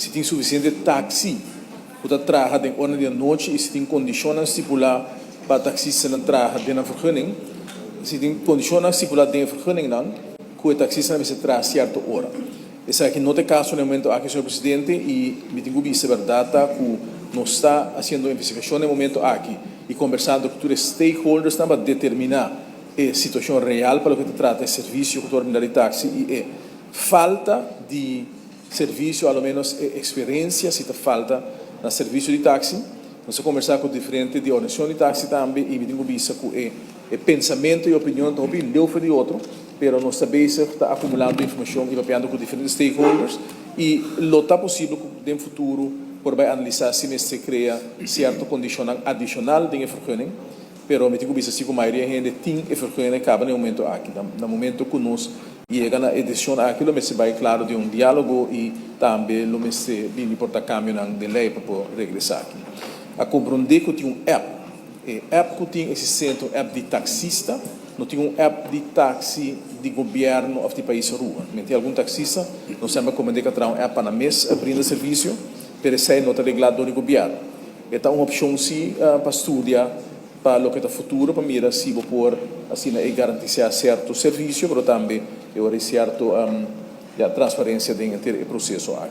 se tem suficiente táxi para trabalhar de hora de noite e se tem condições estipular para taxista não trabalhar de na vergunning, se tem condições estipular de vergunning não, que o taxista não se trabalha certa hora. Esse aqui não é caso no momento aqui, senhor presidente, e me tenho visto verdade que não está fazendo investigação no momento aqui e conversando com todos os stakeholders para determinar a situação real para o que se trata de serviço de táxi e falta de serviço, ao menos experiência, se falta no serviço de táxi. Nós conversar com diferentes de organização de táxi também e me tenho visto que o pensamento e opinião de um de outro, pero nós também está acumulando informação e mapeando com diferentes stakeholders e lo está possível que no futuro por vai analisar se se cria certo condicional adicional de vergunning, pero me tenho visto se a maioria gente tem vergunning acaba no momento aqui, no momento que nós chega na edição aqui, lo se vai claro de diálogo e também lo se bem importa cambio de lei para regressar aqui. A compreender que tem app que tem existente app de taxista, não tem app de táxi de governo ou de país rua. Tem algum taxista, não sabe como que terá app na mesa, abrindo serviço, para ser não está regulado do governo. Esta é uma opção sim para estudar para o que é o futuro, para mirar se vou pôr assim e garantir certo serviço, mas também eu certo a transparência dentro do processo aqui.